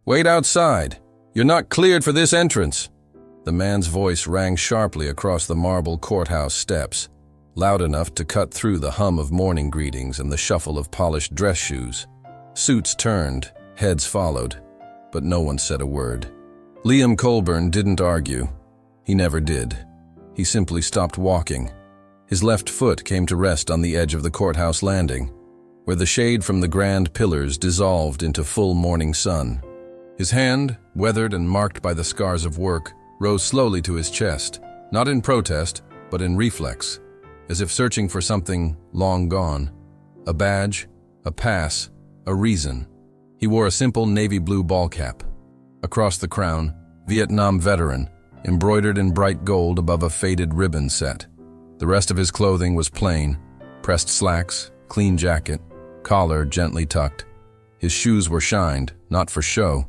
"Wait outside. You're not cleared for this entrance." The man's voice rang sharply across the marble courthouse steps, loud enough to cut through the hum of morning greetings and the shuffle of polished dress shoes. Suits turned, heads followed, but no one said a word. Liam Colburn didn't argue. He never did. He simply stopped walking. His left foot came to rest on the edge of the courthouse landing, where the shade from the grand pillars dissolved into full morning sun. His hand, weathered and marked by the scars of work, rose slowly to his chest, not in protest, but in reflex, as if searching for something long gone. A badge, a pass, a reason. He wore a simple navy blue ball cap. Across the crown, Vietnam veteran, embroidered in bright gold above a faded ribbon set. The rest of his clothing was plain: pressed slacks, clean jacket, collar gently tucked. His shoes were shined, not for show,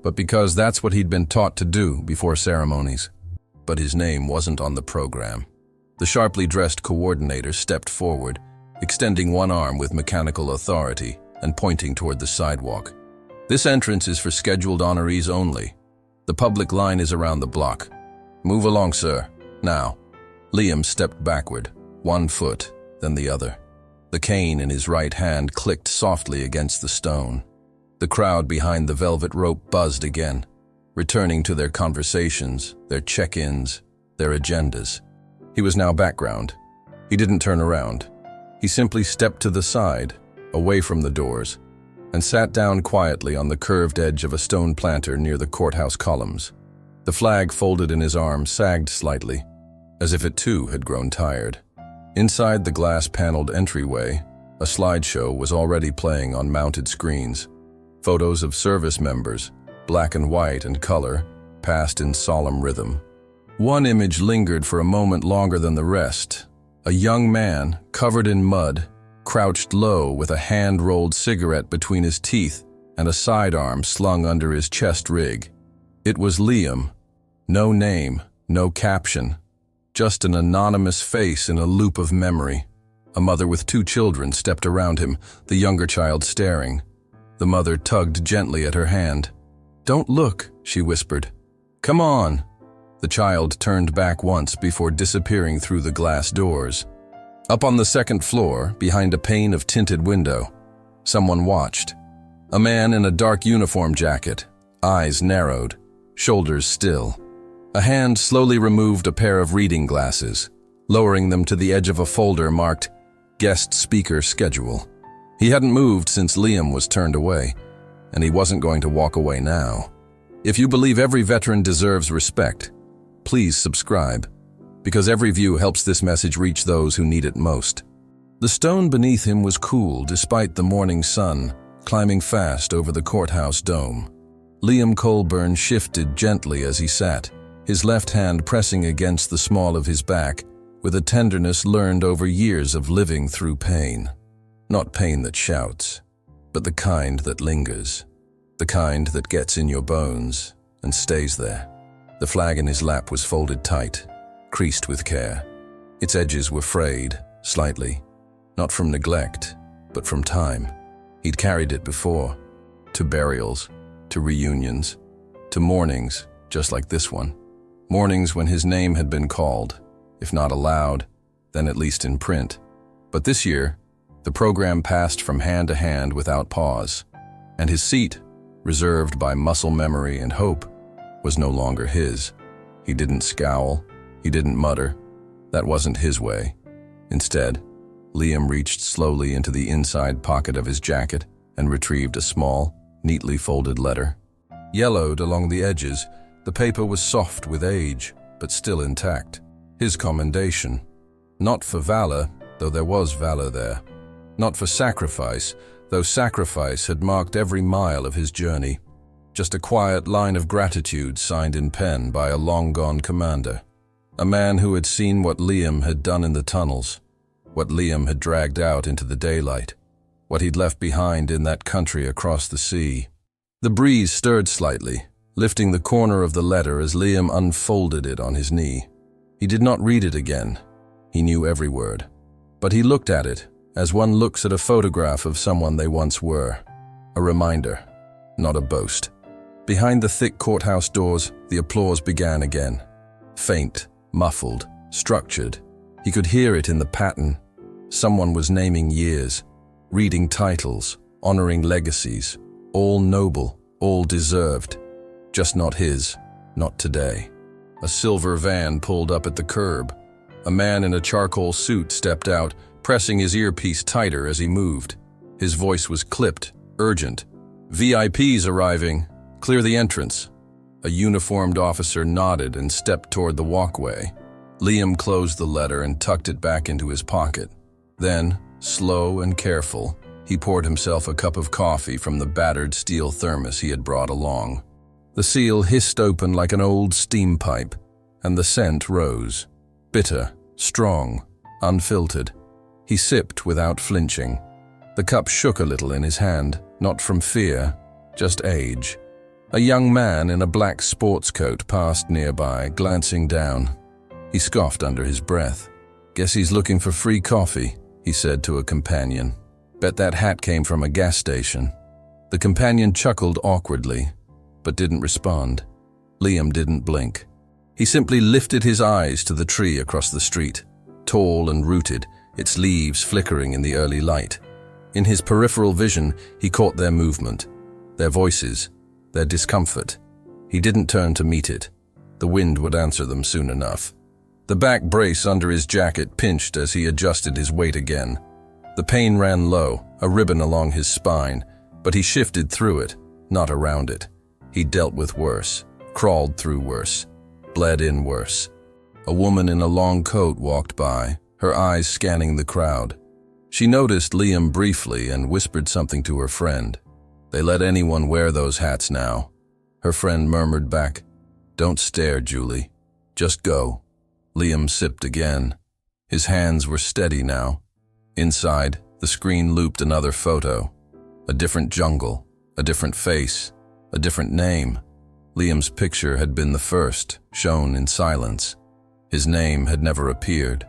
but because that's what he'd been taught to do before ceremonies. But his name wasn't on the program. The sharply dressed coordinator stepped forward, extending one arm with mechanical authority and pointing toward the sidewalk. "This entrance is for scheduled honorees only. The public line is around the block. Move along, sir. Now." Liam stepped backward, one foot, then the other. The cane in his right hand clicked softly against the stone. The crowd behind the velvet rope buzzed again, returning to their conversations, their check-ins, their agendas. He was now background. He didn't turn around. He simply stepped to the side, away from the doors, and sat down quietly on the curved edge of a stone planter near the courthouse columns. The flag folded in his arm sagged slightly, as if it too had grown tired. Inside the glass-paneled entryway, a slideshow was already playing on mounted screens. Photos of service members, black and white and color, passed in solemn rhythm. One image lingered for a moment longer than the rest. A young man, covered in mud, crouched low with a hand-rolled cigarette between his teeth and a sidearm slung under his chest rig. It was Liam. No name, no caption. Just an anonymous face in a loop of memory. A mother with 2 children stepped around him, the younger child staring. The mother tugged gently at her hand. "Don't look," she whispered. "Come on." The child turned back once before disappearing through the glass doors. Up on the second floor, behind a pane of tinted window, someone watched. A man in a dark uniform jacket, eyes narrowed, shoulders still. A hand slowly removed a pair of reading glasses, lowering them to the edge of a folder marked "Guest Speaker Schedule." He hadn't moved since Liam was turned away, and he wasn't going to walk away now. If you believe every veteran deserves respect, please subscribe, because every view helps this message reach those who need it most. The stone beneath him was cool despite the morning sun, climbing fast over the courthouse dome. Liam Colburn shifted gently as he sat, his left hand pressing against the small of his back with a tenderness learned over years of living through pain. Not pain that shouts, but the kind that lingers, the kind that gets in your bones and stays there. The flag in his lap was folded tight, creased with care. Its edges were frayed, slightly, not from neglect, but from time. He'd carried it before, to burials, to reunions, to mornings just like this one. Mornings when his name had been called, if not aloud, then at least in print. But this year, the program passed from hand to hand without pause, and his seat, reserved by muscle memory and hope, was no longer his. He didn't scowl, he didn't mutter. That wasn't his way. Instead, Liam reached slowly into the inside pocket of his jacket and retrieved a small, neatly folded letter. Yellowed along the edges, the paper was soft with age, but still intact. His commendation. Not for valor, though there was valor there. Not for sacrifice, though sacrifice had marked every mile of his journey. Just a quiet line of gratitude signed in pen by a long-gone commander. A man who had seen what Liam had done in the tunnels, what Liam had dragged out into the daylight, what he'd left behind in that country across the sea. The breeze stirred slightly, lifting the corner of the letter as Liam unfolded it on his knee. He did not read it again. He knew every word. But he looked at it as one looks at a photograph of someone they once were. A reminder, not a boast. Behind the thick courthouse doors, the applause began again. Faint, muffled, structured. He could hear it in the pattern. Someone was naming years, reading titles, honoring legacies, all noble, all deserved. Just not his, not today. A silver van pulled up at the curb. A man in a charcoal suit stepped out, pressing his earpiece tighter as he moved. His voice was clipped, urgent. "VIPs arriving. Clear the entrance." A uniformed officer nodded and stepped toward the walkway. Liam closed the letter and tucked it back into his pocket. Then, slow and careful, he poured himself a cup of coffee from the battered steel thermos he had brought along. The seal hissed open like an old steam pipe, and the scent rose. Bitter, strong, unfiltered. He sipped without flinching. The cup shook a little in his hand, not from fear, just age. A young man in a black sports coat passed nearby, glancing down. He scoffed under his breath. "Guess he's looking for free coffee," he said to a companion. "Bet that hat came from a gas station." The companion chuckled awkwardly, but didn't respond. Liam didn't blink. He simply lifted his eyes to the tree across the street, tall and rooted, its leaves flickering in the early light. In his peripheral vision, he caught their movement, their voices, their discomfort. He didn't turn to meet it. The wind would answer them soon enough. The back brace under his jacket pinched as he adjusted his weight again. The pain ran low, a ribbon along his spine, but he shifted through it, not around it. He dealt with worse, crawled through worse, bled in worse. A woman in a long coat walked by, her eyes scanning the crowd. She noticed Liam briefly and whispered something to her friend. "They let anyone wear those hats now." Her friend murmured back, "Don't stare, Julie. Just go." Liam sipped again. His hands were steady now. Inside, the screen looped another photo. A different jungle, a different face, a different name. Liam's picture had been the first, shown in silence. His name had never appeared.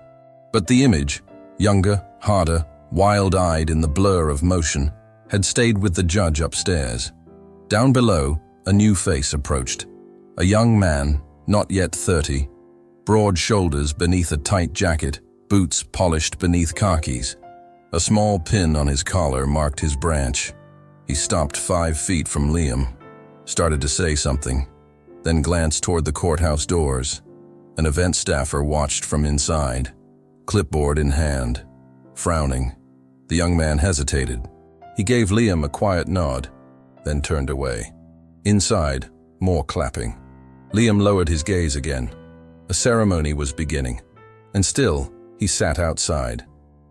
But the image, younger, harder, wild-eyed in the blur of motion, had stayed with the judge upstairs. Down below, a new face approached. A young man, not yet 30, broad shoulders beneath a tight jacket, boots polished beneath khakis. A small pin on his collar marked his branch. He stopped 5 feet from Liam, started to say something, then glanced toward the courthouse doors. An event staffer watched from inside, clipboard in hand, frowning. The young man hesitated. He gave Liam a quiet nod, then turned away. Inside, more clapping. Liam lowered his gaze again. A ceremony was beginning, and still, he sat outside.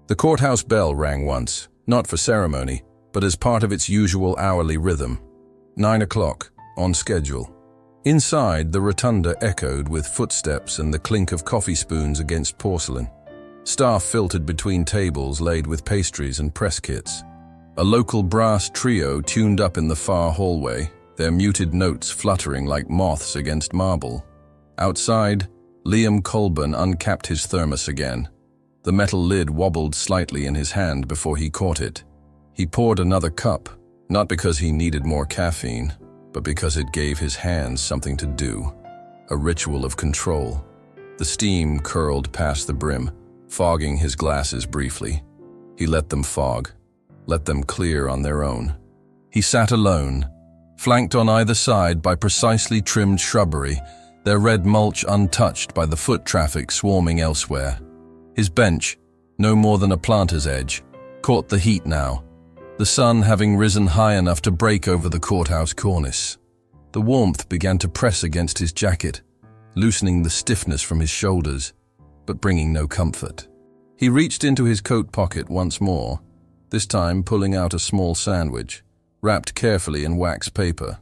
The courthouse bell rang once, not for ceremony, but as part of its usual hourly rhythm. 9 o'clock, on schedule. Inside, the rotunda echoed with footsteps and the clink of coffee spoons against porcelain. Staff filtered between tables laid with pastries and press kits. A local brass trio tuned up in the far hallway, their muted notes fluttering like moths against marble. Outside, Liam Colburn uncapped his thermos again. The metal lid wobbled slightly in his hand before he caught it. He poured another cup, not because he needed more caffeine, but because it gave his hands something to do. A ritual of control. The steam curled past the brim, fogging his glasses briefly. He let them fog, let them clear on their own. He sat alone, flanked on either side by precisely trimmed shrubbery, their red mulch untouched by the foot traffic swarming elsewhere. His bench, no more than a planter's edge, caught the heat now, the sun having risen high enough to break over the courthouse cornice. The warmth began to press against his jacket, loosening the stiffness from his shoulders, but bringing no comfort. He reached into his coat pocket once more, this time pulling out a small sandwich, wrapped carefully in wax paper.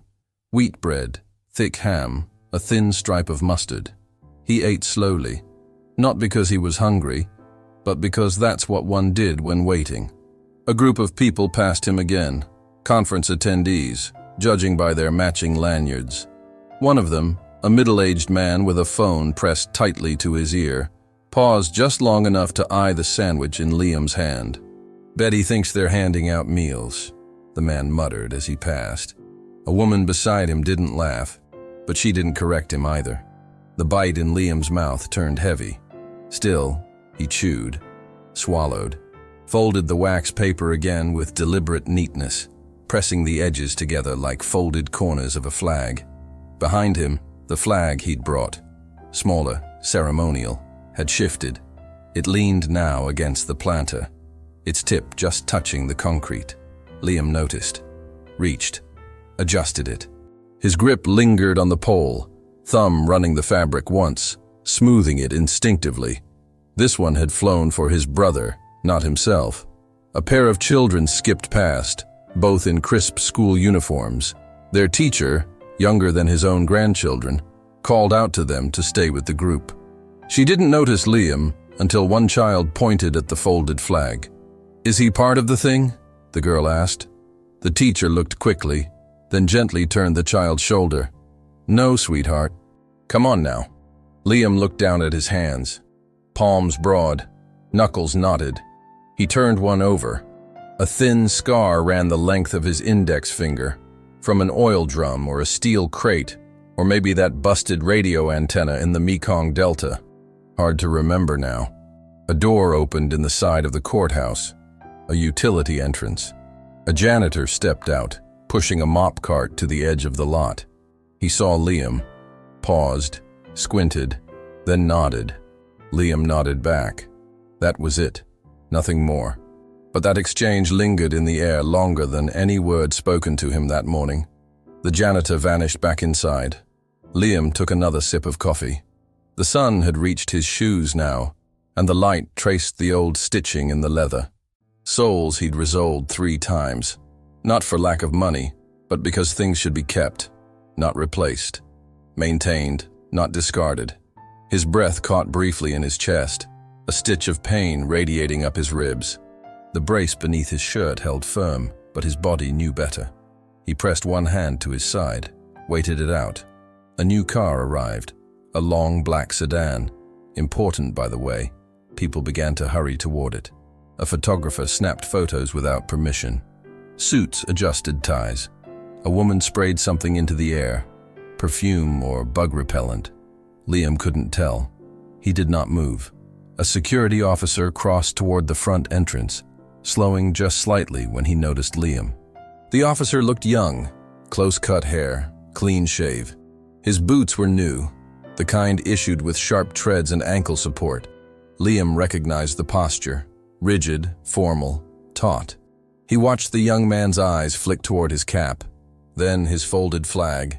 Wheat bread, thick ham, a thin stripe of mustard. He ate slowly, not because he was hungry, but because that's what one did when waiting. A group of people passed him again, conference attendees, judging by their matching lanyards. One of them, a middle-aged man with a phone pressed tightly to his ear, paused just long enough to eye the sandwich in Liam's hand. "Bet he thinks they're handing out meals," the man muttered as he passed. A woman beside him didn't laugh, but she didn't correct him either. The bite in Liam's mouth turned heavy. Still, he chewed, swallowed, folded the wax paper again with deliberate neatness, pressing the edges together like folded corners of a flag. Behind him, the flag he'd brought, smaller, ceremonial, had shifted. It leaned now against the planter, its tip just touching the concrete. Liam noticed, reached, adjusted it. His grip lingered on the pole, thumb running the fabric once, smoothing it instinctively. This one had flown for his brother, not himself. A pair of children skipped past, both in crisp school uniforms. Their teacher, younger than his own grandchildren, called out to them to stay with the group. She didn't notice Liam until one child pointed at the folded flag. "Is he part of the thing?" the girl asked. The teacher looked quickly, then gently turned the child's shoulder. "No, sweetheart. Come on now." Liam looked down at his hands, palms broad, knuckles knotted. He turned one over. A thin scar ran the length of his index finger, from an oil drum or a steel crate, or maybe that busted radio antenna in the Mekong Delta. Hard to remember now. A door opened in the side of the courthouse, a utility entrance. A janitor stepped out, pushing a mop cart to the edge of the lot. He saw Liam, paused, squinted, then nodded. Liam nodded back. That was it, nothing more. But that exchange lingered in the air longer than any word spoken to him that morning. The janitor vanished back inside. Liam took another sip of coffee. The sun had reached his shoes now, and the light traced the old stitching in the leather. Soles he'd resoled 3 times, not for lack of money, but because things should be kept, not replaced, maintained, not discarded. His breath caught briefly in his chest, a stitch of pain radiating up his ribs. The brace beneath his shirt held firm, but his body knew better. He pressed one hand to his side, waited it out. A new car arrived, a long black sedan. Important, by the way. People began to hurry toward it. A photographer snapped photos without permission. Suits adjusted ties. A woman sprayed something into the air, perfume or bug repellent. Liam couldn't tell. He did not move. A security officer crossed toward the front entrance, slowing just slightly when he noticed Liam. The officer looked young, close-cut hair, clean shave. His boots were new, the kind issued with sharp treads and ankle support. Liam recognized the posture, rigid, formal, taut. He watched the young man's eyes flick toward his cap, then his folded flag,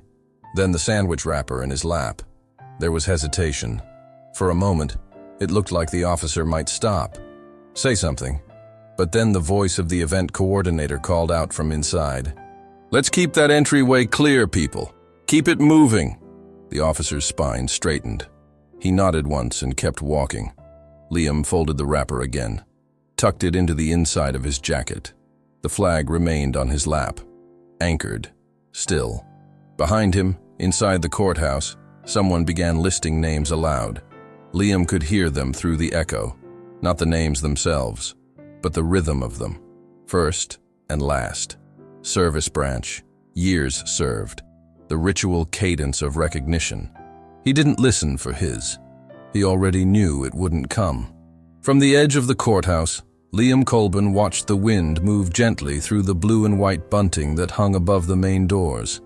then the sandwich wrapper in his lap. There was hesitation. For a moment, it looked like the officer might stop, say something. But then the voice of the event coordinator called out from inside. "Let's keep that entryway clear, people. Keep it moving." The officer's spine straightened. He nodded once and kept walking. Liam folded the wrapper again, tucked it into the inside of his jacket. The flag remained on his lap, anchored, still. Behind him, inside the courthouse, someone began listing names aloud. Liam could hear them through the echo, not the names themselves, but the rhythm of them. First and last. Service branch, years served, the ritual cadence of recognition. He didn't listen for his. He already knew it wouldn't come. From the edge of the courthouse, Liam Colburn watched the wind move gently through the blue and white bunting that hung above the main doors.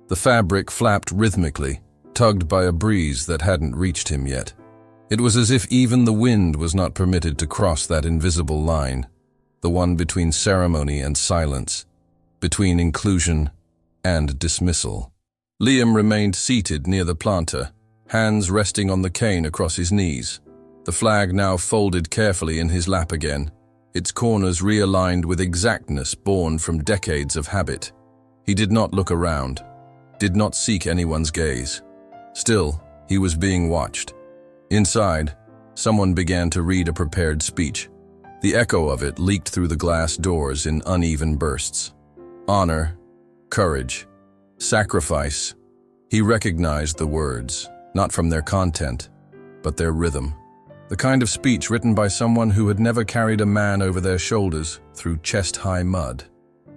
The fabric flapped rhythmically, tugged by a breeze that hadn't reached him yet. It was as if even the wind was not permitted to cross that invisible line, the one between ceremony and silence, between inclusion and dismissal. Liam remained seated near the planter, hands resting on the cane across his knees, the flag now folded carefully in his lap again, its corners realigned with exactness born from decades of habit. He did not look around, did not seek anyone's gaze. Still, he was being watched. Inside, someone began to read a prepared speech. The echo of it leaked through the glass doors in uneven bursts. Honor, courage, sacrifice. He recognized the words, not from their content, but their rhythm. The kind of speech written by someone who had never carried a man over their shoulders through chest-high mud,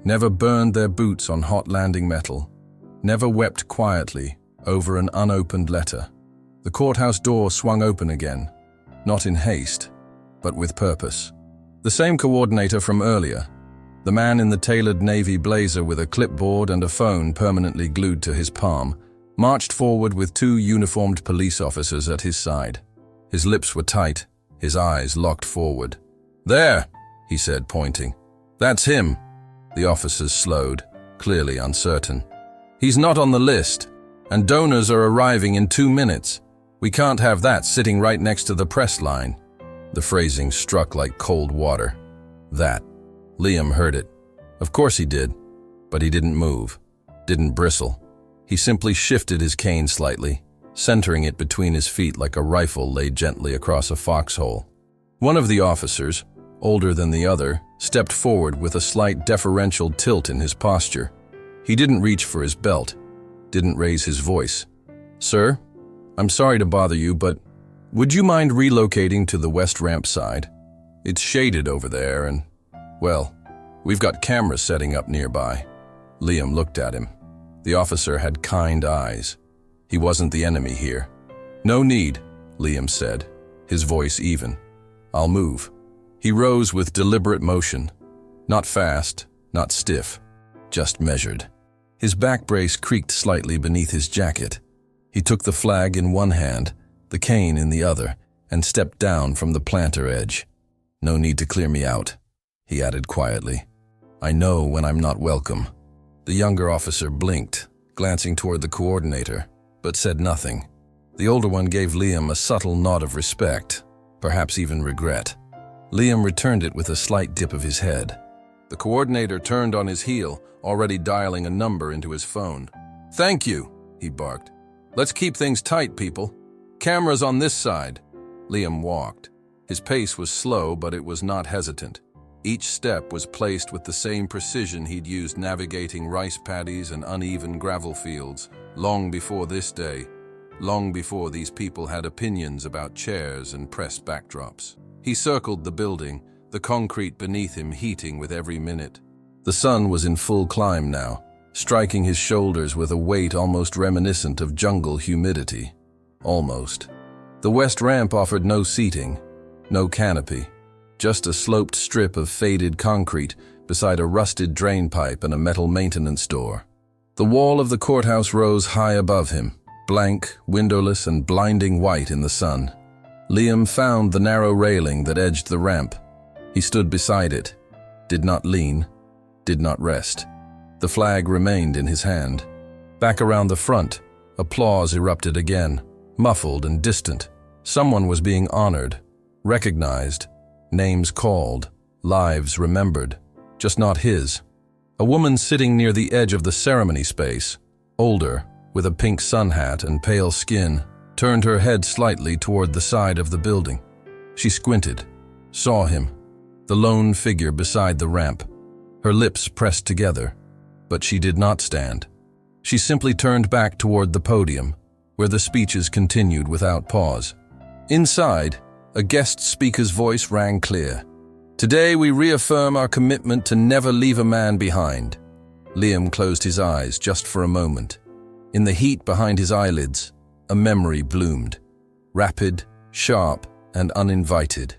never burned their boots on hot landing metal, never wept quietly over an unopened letter. The courthouse door swung open again, not in haste, but with purpose. The same coordinator from earlier, the man in the tailored navy blazer with a clipboard and a phone permanently glued to his palm, marched forward with 2 uniformed police officers at his side. His lips were tight, his eyes locked forward. "There," he said, pointing. "That's him." The officers slowed, clearly uncertain. "He's not on the list, and donors are arriving in 2 minutes. We can't have that sitting right next to the press line." The phrasing struck like cold water. That. Liam heard it. Of course he did, but he didn't move, didn't bristle. He simply shifted his cane slightly, centering it between his feet like a rifle laid gently across a foxhole. One of the officers, older than the other, stepped forward with a slight deferential tilt in his posture. He didn't reach for his belt, didn't raise his voice. "Sir, I'm sorry to bother you, but would you mind relocating to the west ramp side? It's shaded over there and, well, we've got cameras setting up nearby." Liam looked at him. The officer had kind eyes. He wasn't the enemy here. "No need," Liam said, his voice even. "I'll move." He rose with deliberate motion. Not fast, not stiff, just measured. His back brace creaked slightly beneath his jacket. He took the flag in one hand, the cane in the other, and stepped down from the planter edge. "No need to clear me out," he added quietly. "I know when I'm not welcome." The younger officer blinked, glancing toward the coordinator, but said nothing. The older one gave Liam a subtle nod of respect, perhaps even regret. Liam returned it with a slight dip of his head. The coordinator turned on his heel, already dialing a number into his phone. "Thank you," he barked. "Let's keep things tight, people. Cameras on this side." Liam walked. His pace was slow, but it was not hesitant. Each step was placed with the same precision he'd used navigating rice paddies and uneven gravel fields, long before this day, long before these people had opinions about chairs and press backdrops. He circled the building, the concrete beneath him heating with every minute. The sun was in full climb now, striking his shoulders with a weight almost reminiscent of jungle humidity. Almost. The west ramp offered no seating, no canopy, just a sloped strip of faded concrete beside a rusted drain pipe and a metal maintenance door. The wall of the courthouse rose high above him, blank, windowless, and blinding white in the sun. Liam found the narrow railing that edged the ramp. He stood beside it, did not lean, did not rest. The flag remained in his hand. Back around the front, applause erupted again, muffled and distant. Someone was being honored, recognized, names called, lives remembered, just not his. A woman sitting near the edge of the ceremony space, older, with a pink sun hat and pale skin, turned her head slightly toward the side of the building. She squinted, saw him, the lone figure beside the ramp. Her lips pressed together, but she did not stand. She simply turned back toward the podium, where the speeches continued without pause. Inside, a guest speaker's voice rang clear. "Today we reaffirm our commitment to never leave a man behind." Liam closed his eyes just for a moment. In the heat behind his eyelids, a memory bloomed. Rapid, sharp, and uninvited.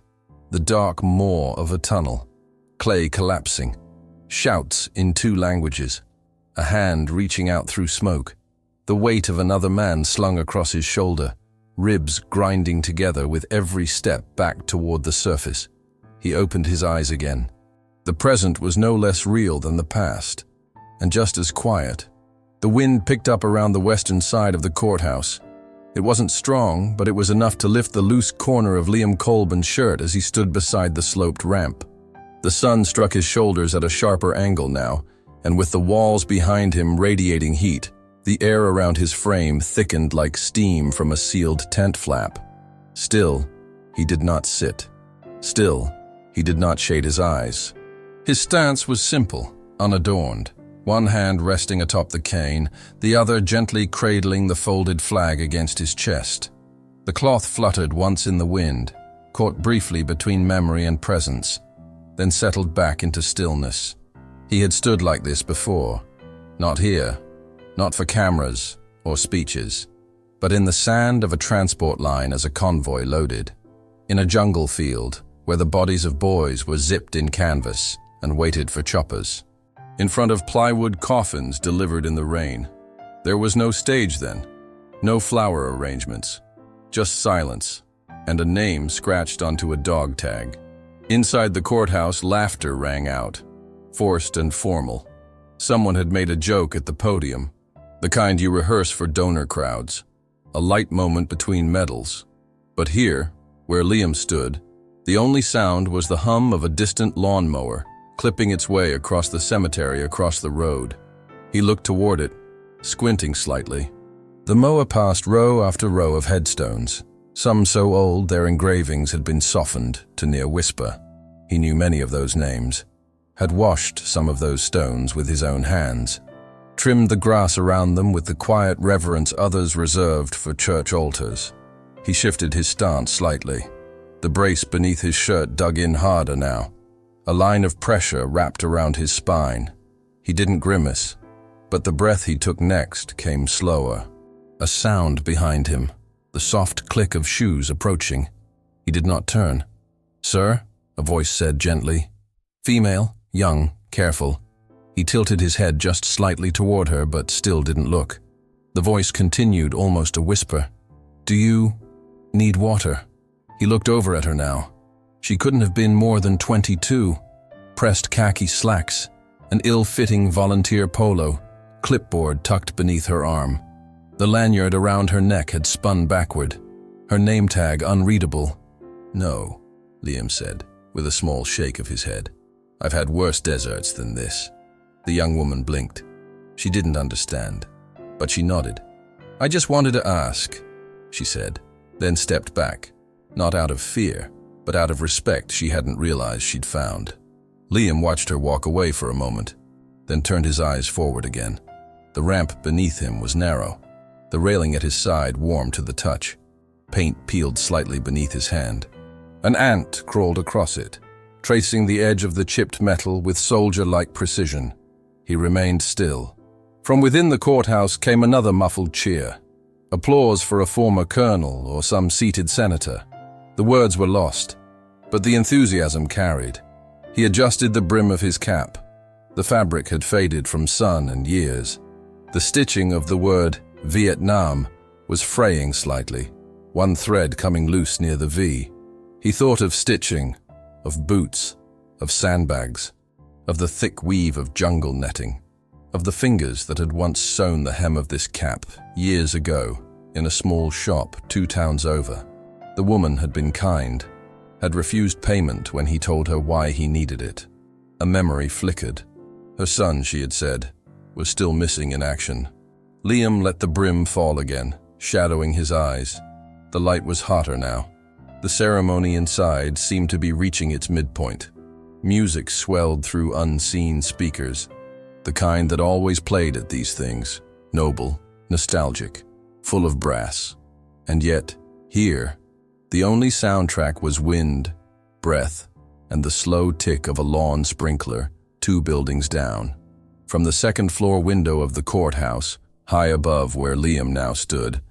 The dark maw of a tunnel. Clay collapsing. Shouts in 2 languages. A hand reaching out through smoke. The weight of another man slung across his shoulder. Ribs grinding together with every step back toward the surface. He opened his eyes again. The present was no less real than the past, and just as quiet. The wind picked up around the western side of the courthouse. It wasn't strong, but it was enough to lift the loose corner of Liam Colburn's shirt as he stood beside the sloped ramp. The sun struck his shoulders at a sharper angle now, and with the walls behind him radiating heat, the air around his frame thickened like steam from a sealed tent flap. Still, he did not sit. Still, he did not shade his eyes. His stance was simple, unadorned. One hand resting atop the cane, the other gently cradling the folded flag against his chest. The cloth fluttered once in the wind, caught briefly between memory and presence, then settled back into stillness. He had stood like this before. Not here, not for cameras or speeches, but in the sand of a transport line as a convoy loaded, in a jungle field where the bodies of boys were zipped in canvas and waited for choppers, in front of plywood coffins delivered in the rain. There was no stage then, no flower arrangements, just silence, and a name scratched onto a dog tag. Inside the courthouse, laughter rang out, forced and formal. Someone had made a joke at the podium, the kind you rehearse for donor crowds, a light moment between medals. But here, where Liam stood, the only sound was the hum of a distant lawnmower clipping its way across the cemetery across the road. He looked toward it, squinting slightly. The mower passed row after row of headstones, some so old their engravings had been softened to near whisper. He knew many of those names, had washed some of those stones with his own hands, trimmed the grass around them with the quiet reverence others reserved for church altars. He shifted his stance slightly. The brace beneath his shirt dug in harder now. A line of pressure wrapped around his spine. He didn't grimace, but the breath he took next came slower. A sound behind him, the soft click of shoes approaching. He did not turn. "Sir?" a voice said gently. Female, young, careful. He tilted his head just slightly toward her, but still didn't look. The voice continued, almost a whisper. "Do you need water?" He looked over at her now. She couldn't have been more than 22. Pressed khaki slacks, an ill-fitting volunteer polo, clipboard tucked beneath her arm. The lanyard around her neck had spun backward, her name tag unreadable. "No," Liam said, with a small shake of his head. "I've had worse deserts than this." The young woman blinked. She didn't understand, but she nodded. "I just wanted to ask," she said, then stepped back, not out of fear, but out of respect she hadn't realized she'd found. Liam watched her walk away for a moment, then turned his eyes forward again. The ramp beneath him was narrow, the railing at his side warm to the touch. Paint peeled slightly beneath his hand. An ant crawled across it, tracing the edge of the chipped metal with soldier-like precision. He remained still. From within the courthouse came another muffled cheer. Applause for a former colonel or some seated senator. The words were lost, but the enthusiasm carried. He adjusted the brim of his cap. The fabric had faded from sun and years. The stitching of the word Vietnam was fraying slightly, one thread coming loose near the V. He thought of stitching, of boots, of sandbags, of the thick weave of jungle netting, of the fingers that had once sewn the hem of this cap years ago in a small shop 2 towns over. The woman had been kind, had refused payment when he told her why he needed it. A memory flickered. Her son, she had said, was still missing in action. Liam let the brim fall again, shadowing his eyes. The light was hotter now. The ceremony inside seemed to be reaching its midpoint. Music swelled through unseen speakers, the kind that always played at these things, noble, nostalgic, full of brass. And yet, here, the only soundtrack was wind, breath, and the slow tick of a lawn sprinkler 2 buildings down. From the second-floor window of the courthouse, high above where Liam now stood,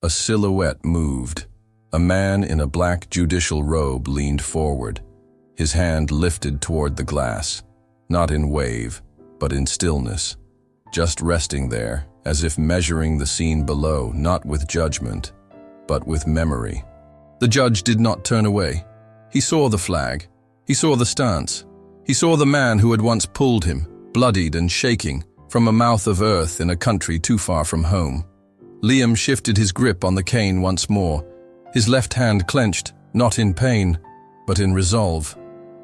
a silhouette moved. A man in a black judicial robe leaned forward, his hand lifted toward the glass, not in wave, but in stillness, just resting there, as if measuring the scene below, not with judgment, but with memory. The judge did not turn away. He saw the flag. He saw the stance. He saw the man who had once pulled him, bloodied and shaking, from a mouth of earth in a country too far from home. Liam shifted his grip on the cane once more, his left hand clenched, not in pain, but in resolve.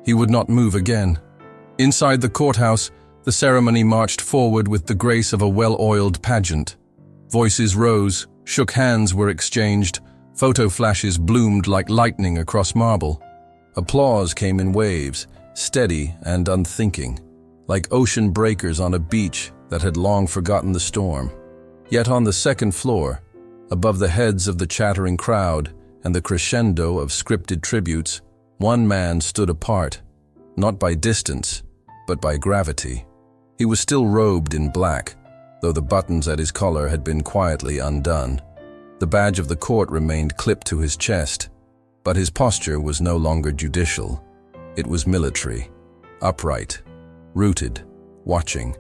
He would not move again. Inside the courthouse, the ceremony marched forward with the grace of a well-oiled pageant. Voices rose, shook hands were exchanged, photo flashes bloomed like lightning across marble. Applause came in waves, steady and unthinking, like ocean breakers on a beach that had long forgotten the storm. Yet on the second floor, above the heads of the chattering crowd and the crescendo of scripted tributes, one man stood apart, not by distance, but by gravity. He was still robed in black, though the buttons at his collar had been quietly undone. The badge of the court remained clipped to his chest, but his posture was no longer judicial. It was military, upright, rooted, watching.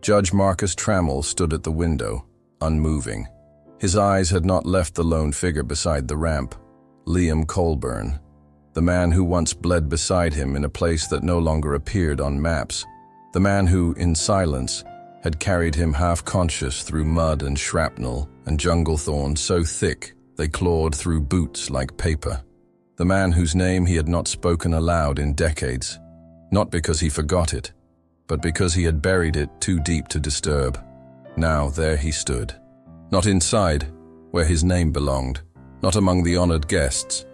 Judge Marcus Trammell stood at the window, unmoving. His eyes had not left the lone figure beside the ramp, Liam Colburn, the man who once bled beside him in a place that no longer appeared on maps, the man who, in silence, had carried him half-conscious through mud and shrapnel and jungle thorns so thick they clawed through boots like paper, the man whose name he had not spoken aloud in decades, not because he forgot it, but because he had buried it too deep to disturb. Now there he stood, not inside, where his name belonged, not among the honored guests,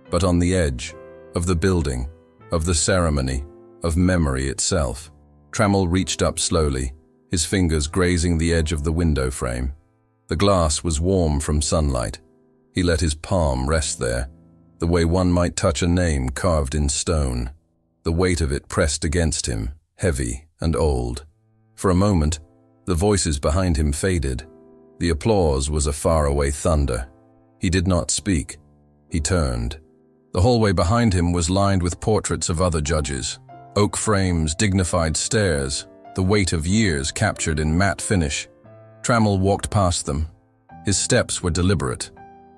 but on the edge of the building, of the ceremony, of memory itself. Trammell reached up slowly, his fingers grazing the edge of the window frame. The glass was warm from sunlight. He let his palm rest there, the way one might touch a name carved in stone. The weight of it pressed against him, heavy and old. For a moment, the voices behind him faded. The applause was a faraway thunder. He did not speak. He turned. The hallway behind him was lined with portraits of other judges. Oak frames, dignified stairs, the weight of years captured in matte finish. Trammell walked past them. His steps were deliberate,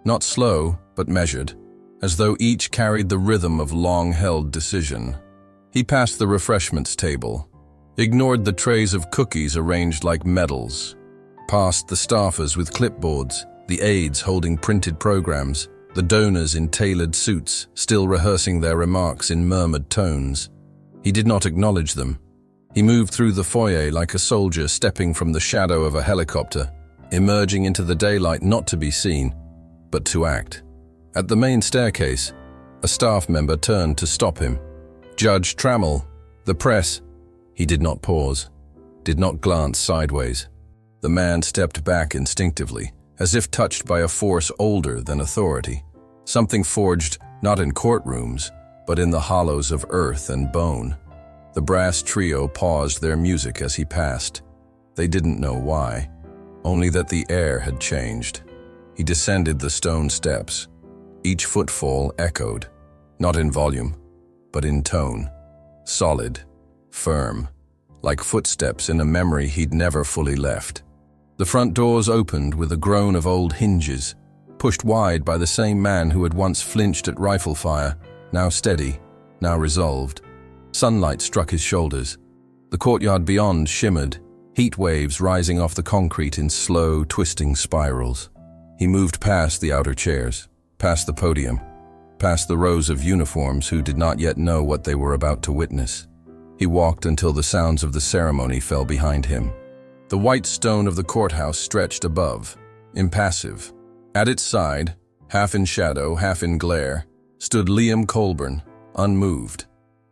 not slow, but measured, as though each carried the rhythm of long-held decision. He passed the refreshments table, ignored the trays of cookies arranged like medals, past the staffers with clipboards, the aides holding printed programs, the donors in tailored suits still rehearsing their remarks in murmured tones. He did not acknowledge them. He moved through the foyer like a soldier stepping from the shadow of a helicopter, emerging into the daylight not to be seen, but to act. At the main staircase, a staff member turned to stop him. "Judge Trammell, the press." He did not pause, did not glance sideways. The man stepped back instinctively, as if touched by a force older than authority, something forged not in courtrooms, but in the hollows of earth and bone. The brass trio paused their music as he passed. They didn't know why, only that the air had changed. He descended the stone steps. Each footfall echoed, not in volume, but in tone. Solid, firm, like footsteps in a memory he'd never fully left. The front doors opened with a groan of old hinges, pushed wide by the same man who had once flinched at rifle fire, now steady, now resolved. Sunlight struck his shoulders. The courtyard beyond shimmered, heat waves rising off the concrete in slow, twisting spirals. He moved past the outer chairs, past the podium, past the rows of uniforms who did not yet know what they were about to witness. He walked until the sounds of the ceremony fell behind him. The white stone of the courthouse stretched above, impassive. At its side, half in shadow, half in glare, stood Liam Colburn, unmoved.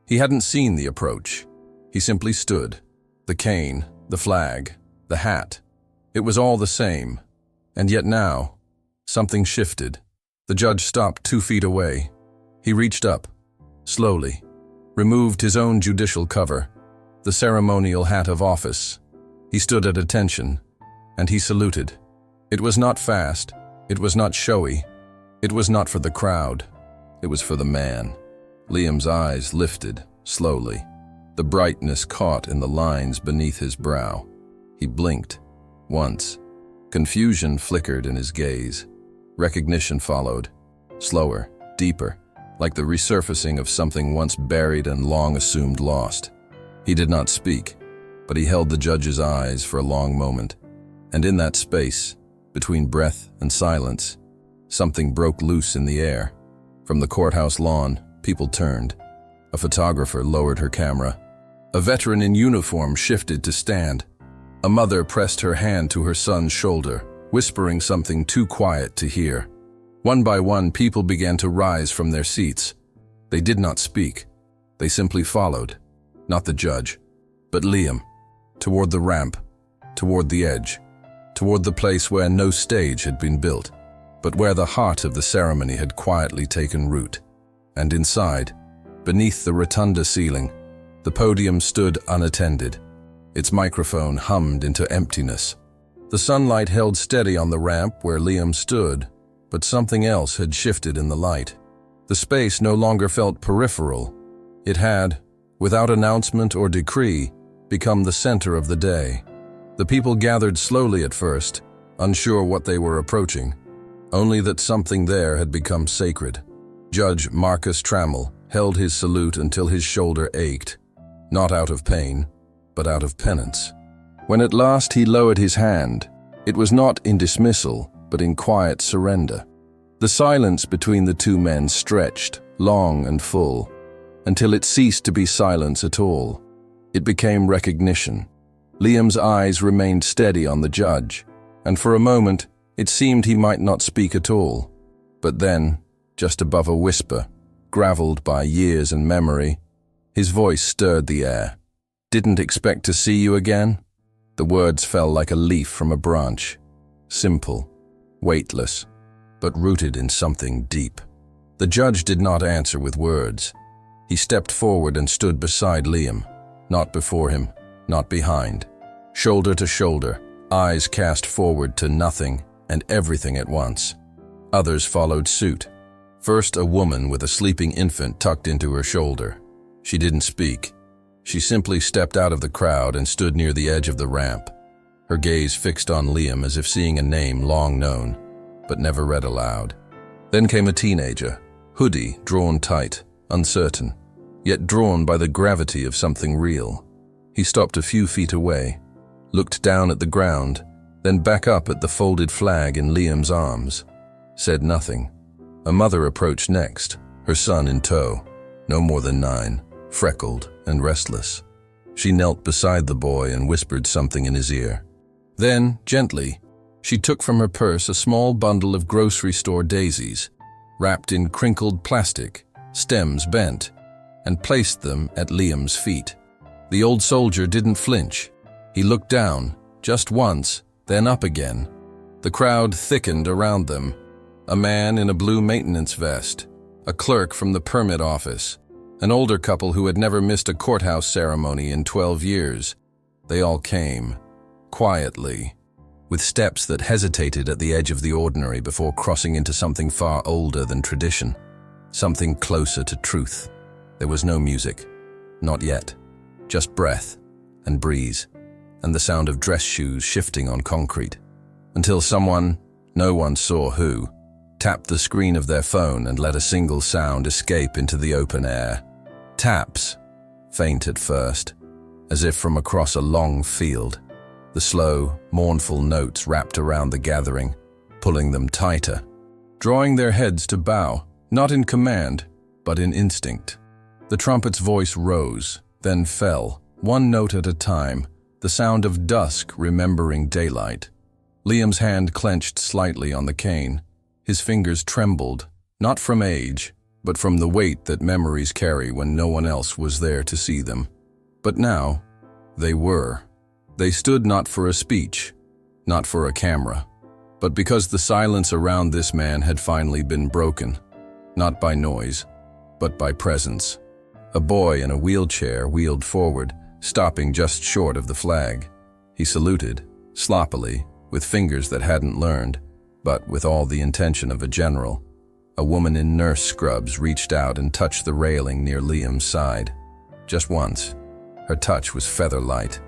He hadn't seen the approach. He simply stood. The cane, the flag, the hat. It was all the same. And yet now, something shifted. The judge stopped 2 feet away. He reached up, slowly, removed his own judicial cover, the ceremonial hat of office. He stood at attention, and he saluted. It was not fast, it was not showy, it was not for the crowd, it was for the man. Liam's eyes lifted, slowly. The brightness caught in the lines beneath his brow. He blinked, once. Confusion flickered in his gaze. Recognition followed, slower, deeper, like the resurfacing of something once buried and long assumed lost. He did not speak, but he held the judge's eyes for a long moment, and in that space, between breath and silence, something broke loose in the air. From the courthouse lawn, people turned. A photographer lowered her camera. A veteran in uniform shifted to stand. A mother pressed her hand to her son's shoulder, whispering something too quiet to hear. One by one, people began to rise from their seats. They did not speak. They simply followed, not the judge, but Liam, toward the ramp, toward the edge, toward the place where no stage had been built, but where the heart of the ceremony had quietly taken root. And inside, beneath the rotunda ceiling, the podium stood unattended. Its microphone hummed into emptiness. The sunlight held steady on the ramp where Liam stood, but something else had shifted in the light. The space no longer felt peripheral. It had, without announcement or decree, become the center of the day. The people gathered slowly at first, unsure what they were approaching, only that something there had become sacred. Judge Marcus Trammell held his salute until his shoulder ached, not out of pain, but out of penance. When at last he lowered his hand, it was not in dismissal, but in quiet surrender. The silence between the two men stretched, long and full, until it ceased to be silence at all. It became recognition. Liam's eyes remained steady on the judge, and for a moment it seemed he might not speak at all. But then, just above a whisper, gravelled by years and memory, his voice stirred the air. "Didn't expect to see you again?" The words fell like a leaf from a branch, simple, weightless, but rooted in something deep. The judge did not answer with words. He stepped forward and stood beside Liam, not before him, not behind. Shoulder to shoulder, eyes cast forward to nothing and everything at once. Others followed suit. First, a woman with a sleeping infant tucked into her shoulder. She didn't speak. She simply stepped out of the crowd and stood near the edge of the ramp, her gaze fixed on Liam as if seeing a name long known, but never read aloud. Then came a teenager, hoodie drawn tight, uncertain, yet drawn by the gravity of something real. He stopped a few feet away, looked down at the ground, then back up at the folded flag in Liam's arms, said nothing. A mother approached next, her son in tow, no more than 9, freckled and restless. She knelt beside the boy and whispered something in his ear. Then, gently, she took from her purse a small bundle of grocery store daisies, wrapped in crinkled plastic, stems bent, and placed them at Liam's feet. The old soldier didn't flinch. He looked down, just once, then up again. The crowd thickened around them. A man in a blue maintenance vest, a clerk from the permit office, an older couple who had never missed a courthouse ceremony in 12 years. They all came, quietly, with steps that hesitated at the edge of the ordinary before crossing into something far older than tradition, something closer to truth. There was no music, not yet, just breath and breeze, and the sound of dress shoes shifting on concrete, until someone, no one saw who, tapped the screen of their phone and let a single sound escape into the open air. Taps, faint at first, as if from across a long field. The slow, mournful notes wrapped around the gathering, pulling them tighter, drawing their heads to bow, not in command, but in instinct. The trumpet's voice rose, then fell, one note at a time, the sound of dusk remembering daylight. Liam's hand clenched slightly on the cane. His fingers trembled, not from age, but from the weight that memories carry when no one else was there to see them. But now, they were. They stood not for a speech, not for a camera, but because the silence around this man had finally been broken, not by noise, but by presence. A boy in a wheelchair wheeled forward, stopping just short of the flag. He saluted, sloppily, with fingers that hadn't learned, but with all the intention of a general. A woman in nurse scrubs reached out and touched the railing near Liam's side. Just once. Her touch was feather-light,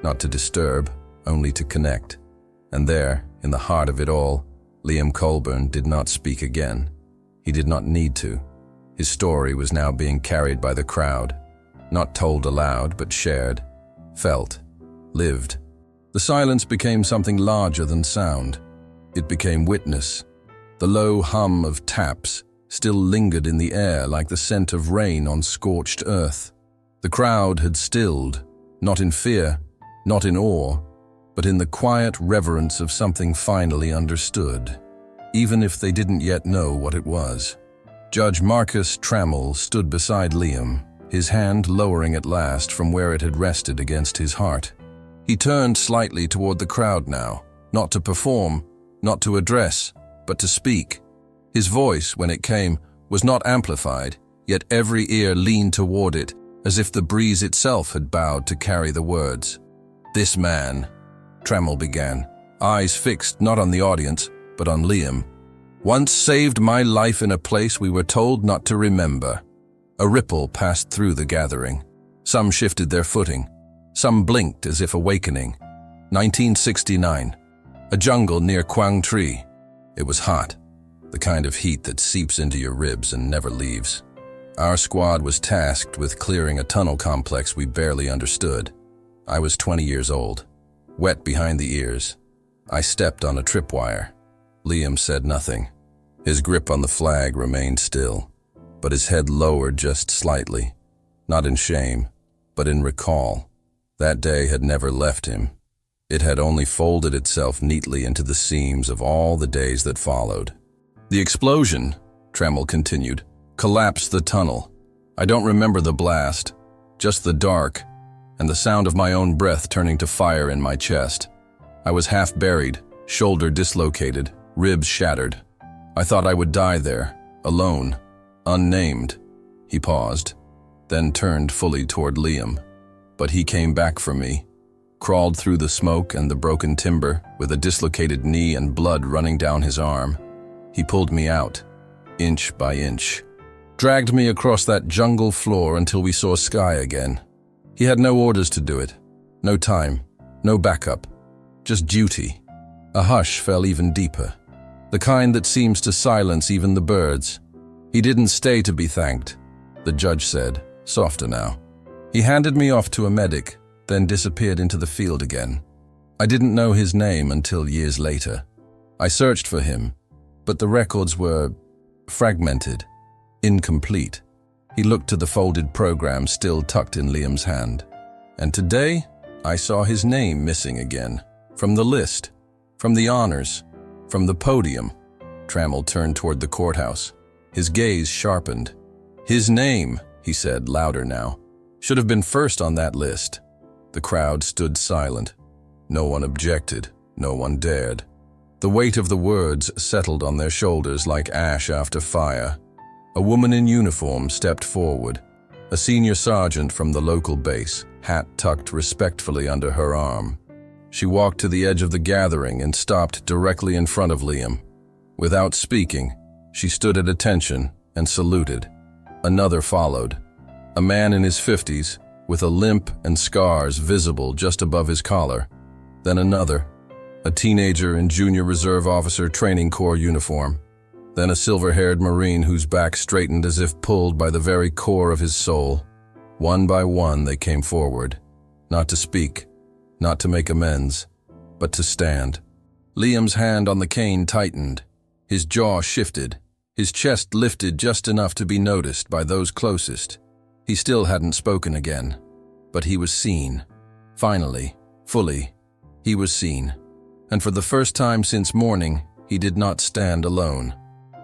not to disturb, only to connect. And there, in the heart of it all, Liam Colburn did not speak again. He did not need to. His story was now being carried by the crowd, not told aloud, but shared, felt, lived. The silence became something larger than sound. It became witness. The low hum of taps still lingered in the air like the scent of rain on scorched earth. The crowd had stilled, not in fear, not in awe, but in the quiet reverence of something finally understood, even if they didn't yet know what it was. Judge Marcus Trammell stood beside Liam, his hand lowering at last from where it had rested against his heart. He turned slightly toward the crowd now, not to perform, not to address, but to speak. His voice, when it came, was not amplified, yet every ear leaned toward it, as if the breeze itself had bowed to carry the words. "This man," Trammell began, eyes fixed not on the audience, but on Liam. "Once saved my life in a place we were told not to remember." A ripple passed through the gathering. Some shifted their footing. Some blinked as if awakening. 1969. A jungle near Quang Tri. It was hot, the kind of heat that seeps into your ribs and never leaves. Our squad was tasked with clearing a tunnel complex we barely understood. I was 20 years old, wet behind the ears. I stepped on a tripwire. Liam said nothing. His grip on the flag remained still, but his head lowered just slightly, not in shame, but in recall. That day had never left him. It had only folded itself neatly into the seams of all the days that followed. "The explosion," Trammell continued, "collapsed the tunnel. I don't remember the blast, just the dark, and the sound of my own breath turning to fire in my chest. I was half buried, shoulder dislocated, ribs shattered. I thought I would die there, alone, unnamed." He paused, then turned fully toward Liam. But he came back for me, crawled through the smoke and the broken timber with a dislocated knee and blood running down his arm. He pulled me out, inch by inch, dragged me across that jungle floor until we saw sky again. He had no orders to do it, no time, no backup, just duty. A hush fell even deeper, the kind that seems to silence even the birds. "He didn't stay to be thanked," the judge said, softer now. He handed me off to a medic, then disappeared into the field again. I didn't know his name until years later. I searched for him, but the records were fragmented, incomplete. He looked to the folded program still tucked in Liam's hand. And today, I saw his name missing again. From the list, from the honors, from the podium. Trammell turned toward the courthouse. His gaze sharpened. "His name," he said, louder now, "should have been first on that list." The crowd stood silent. No one objected, no one dared. The weight of the words settled on their shoulders like ash after fire. A woman in uniform stepped forward, a senior sergeant from the local base, hat tucked respectfully under her arm. She walked to the edge of the gathering and stopped directly in front of Liam. Without speaking, she stood at attention and saluted. Another followed, a man in his 50s, with a limp and scars visible just above his collar. Then another, a teenager in Junior Reserve Officer Training Corps uniform. Then a silver-haired Marine whose back straightened as if pulled by the very core of his soul. One by one they came forward, not to speak, not to make amends, but to stand. Liam's hand on the cane tightened. His jaw shifted, his chest lifted just enough to be noticed by those closest. He still hadn't spoken again, but he was seen. Finally, fully, he was seen. And for the first time since morning, he did not stand alone.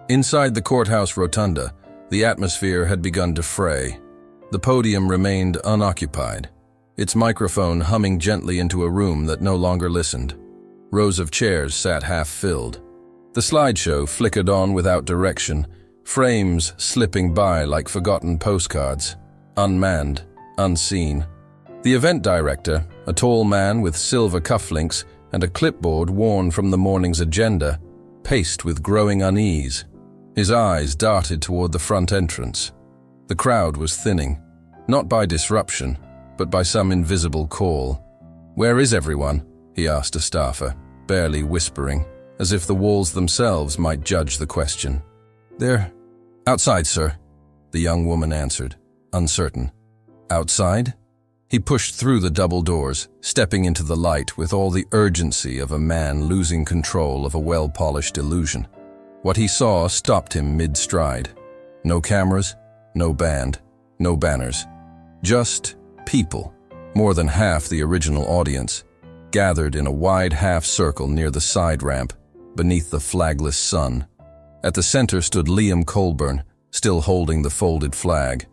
Inside the courthouse rotunda, the atmosphere had begun to fray. The podium remained unoccupied, its microphone humming gently into a room that no longer listened. Rows of chairs sat half-filled. The slideshow flickered on without direction, frames slipping by like forgotten postcards, unmanned, unseen. The event director, a tall man with silver cufflinks and a clipboard worn from the morning's agenda, paced with growing unease. His eyes darted toward the front entrance. The crowd was thinning, not by disruption, but by some invisible call. "Where is everyone?" he asked a staffer, barely whispering, as if the walls themselves might judge the question. "They're outside, sir," the young woman answered, uncertain. "Outside?" He pushed through the double doors, stepping into the light with all the urgency of a man losing control of a well-polished illusion. What he saw stopped him mid-stride. No cameras, no band, no banners. Just people, more than half the original audience, gathered in a wide half-circle near the side ramp, beneath the flagless sun. At the center stood Liam Colburn, still holding the folded flag.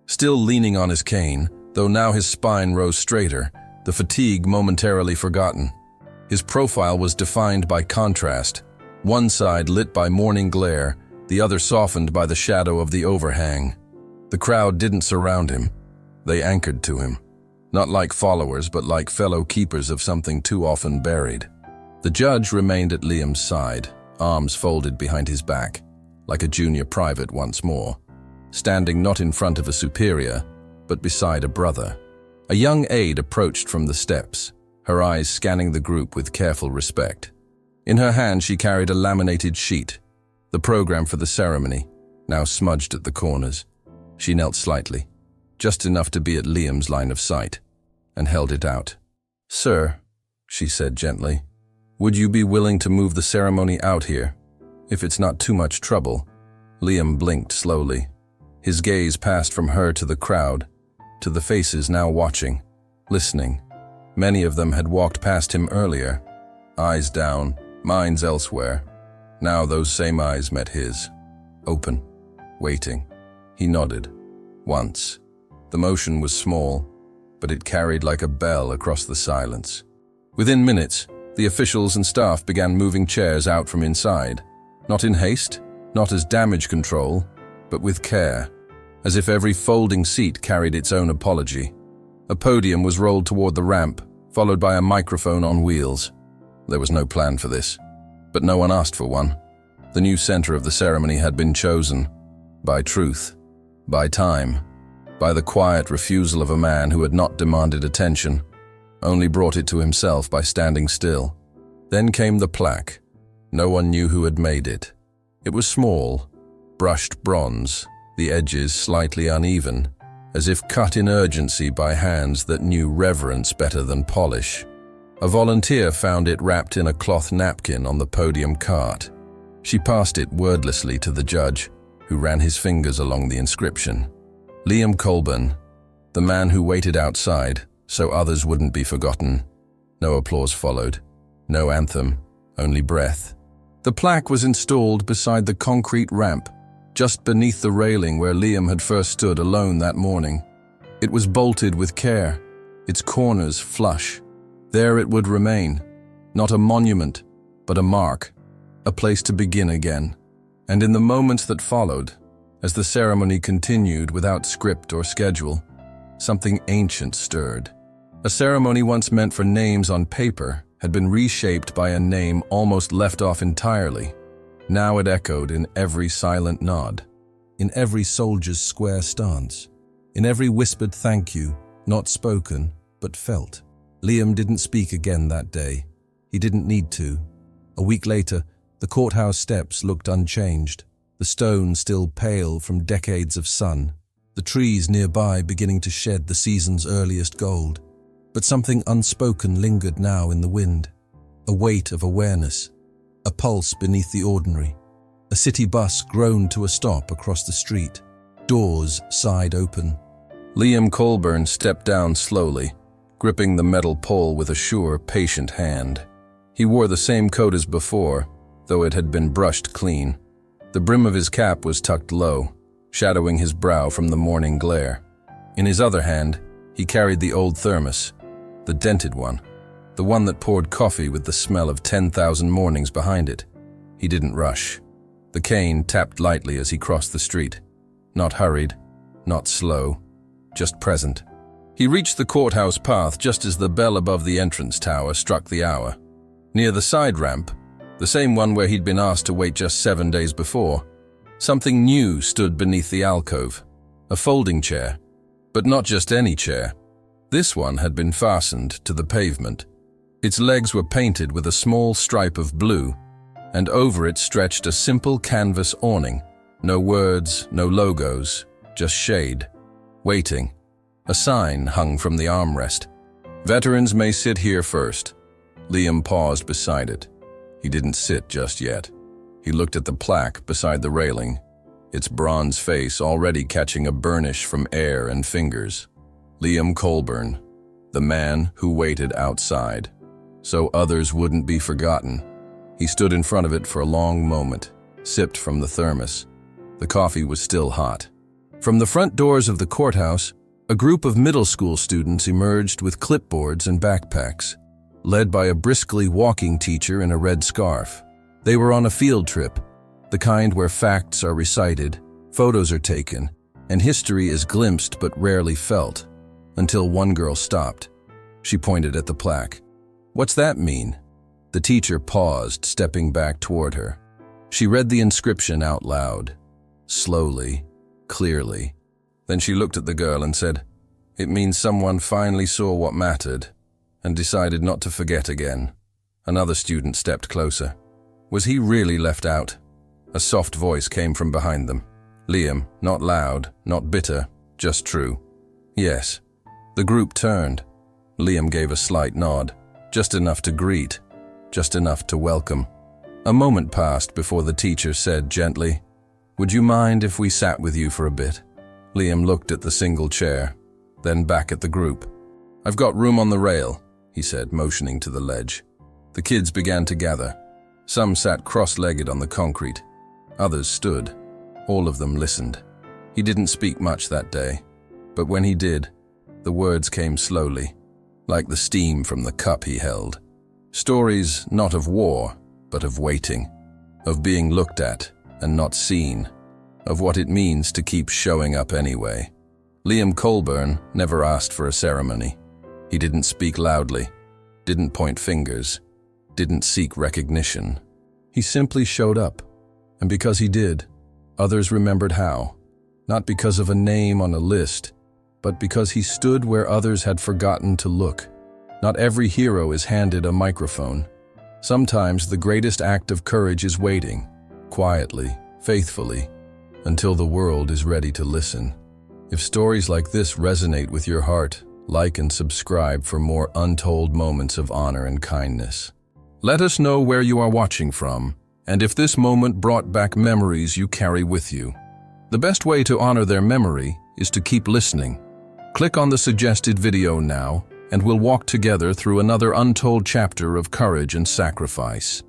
Still leaning on his cane, though now his spine rose straighter, the fatigue momentarily forgotten. His profile was defined by contrast, one side lit by morning glare, the other softened by the shadow of the overhang. The crowd didn't surround him. They anchored to him, not like followers but like fellow keepers of something too often buried. The judge remained at Liam's side, arms folded behind his back, like a junior private once more, standing not in front of a superior, but beside a brother. A young aide approached from the steps, her eyes scanning the group with careful respect. In her hand she carried a laminated sheet, the program for the ceremony, now smudged at the corners. She knelt slightly, just enough to be at Liam's line of sight, and held it out. "Sir," she said gently, "would you be willing to move the ceremony out here, if it's not too much trouble?" Liam blinked slowly. His gaze passed from her to the crowd, to the faces now watching, listening. Many of them had walked past him earlier, eyes down, minds elsewhere. Now those same eyes met his, open, waiting. He nodded. Once. The motion was small, but it carried like a bell across the silence. Within minutes, the officials and staff began moving chairs out from inside, not in haste, not as damage control, but with care, as if every folding seat carried its own apology. A podium was rolled toward the ramp, followed by a microphone on wheels. There was no plan for this, but no one asked for one. The new center of the ceremony had been chosen, by truth, by time, by the quiet refusal of a man who had not demanded attention, only brought it to himself by standing still. Then came the plaque. No one knew who had made it. It was small, brushed bronze, the edges slightly uneven, as if cut in urgency by hands that knew reverence better than polish. A volunteer found it wrapped in a cloth napkin on the podium cart. She passed it wordlessly to the judge, who ran his fingers along the inscription. Liam Colburn, the man who waited outside so others wouldn't be forgotten. No applause followed, no anthem, only breath. The plaque was installed beside the concrete ramp, just beneath the railing where Liam had first stood alone that morning. It was bolted with care, its corners flush. There it would remain, not a monument, but a mark, a place to begin again. And in the moments that followed, as the ceremony continued without script or schedule, something ancient stirred. A ceremony once meant for names on paper had been reshaped by a name almost left off entirely. Now it echoed in every silent nod, in every soldier's square stance, in every whispered thank you, not spoken, but felt. Liam didn't speak again that day. He didn't need to. A week later, the courthouse steps looked unchanged, the stone still pale from decades of sun, the trees nearby beginning to shed the season's earliest gold. But something unspoken lingered now in the wind, a weight of awareness, a pulse beneath the ordinary. A city bus groaned to a stop across the street, doors sighed open. Liam Colburn stepped down slowly, gripping the metal pole with a sure, patient hand. He wore the same coat as before, though it had been brushed clean. The brim of his cap was tucked low, shadowing his brow from the morning glare. In his other hand, he carried the old thermos, the dented one, the one that poured coffee with the smell of 10,000 mornings behind it. He didn't rush. The cane tapped lightly as he crossed the street. Not hurried, not slow, just present. He reached the courthouse path just as the bell above the entrance tower struck the hour. Near the side ramp, the same one where he'd been asked to wait just 7 days before, something new stood beneath the alcove. A folding chair, but not just any chair. This one had been fastened to the pavement. Its legs were painted with a small stripe of blue, and over it stretched a simple canvas awning. No words, no logos, just shade. Waiting. A sign hung from the armrest. "Veterans may sit here first." Liam paused beside it. He didn't sit just yet. He looked at the plaque beside the railing, its bronze face already catching a burnish from air and fingers. Liam Colburn, the man who waited outside, so others wouldn't be forgotten. He stood in front of it for a long moment, sipped from the thermos. The coffee was still hot. From the front doors of the courthouse, a group of middle school students emerged with clipboards and backpacks, led by a briskly walking teacher in a red scarf. They were on a field trip, the kind where facts are recited, photos are taken, and history is glimpsed but rarely felt, until one girl stopped. She pointed at the plaque. "What's that mean?" The teacher paused, stepping back toward her. She read the inscription out loud, slowly, clearly. Then she looked at the girl and said, "It means someone finally saw what mattered and decided not to forget again." Another student stepped closer. Was he really left out? A soft voice came from behind them. Liam, not loud, not bitter, just true. "Yes." The group turned. Liam gave a slight nod, just enough to greet, just enough to welcome. A moment passed before the teacher said gently, "Would you mind if we sat with you for a bit?" Liam looked at the single chair, then back at the group. "I've got room on the rail," he said, motioning to the ledge. The kids began to gather. Some sat cross-legged on the concrete. Others stood. All of them listened. He didn't speak much that day, but when he did, the words came slowly, like the steam from the cup he held. Stories not of war, but of waiting, of being looked at and not seen, of what it means to keep showing up anyway. Liam Colburn never asked for a ceremony. He didn't speak loudly, didn't point fingers, didn't seek recognition. He simply showed up, and because he did, others remembered how, not because of a name on a list, but because he stood where others had forgotten to look. Not every hero is handed a microphone. Sometimes the greatest act of courage is waiting, quietly, faithfully, until the world is ready to listen. If stories like this resonate with your heart, like and subscribe for more untold moments of honor and kindness. Let us know where you are watching from, and if this moment brought back memories you carry with you. The best way to honor their memory is to keep listening. Click on the suggested video now, and we'll walk together through another untold chapter of courage and sacrifice.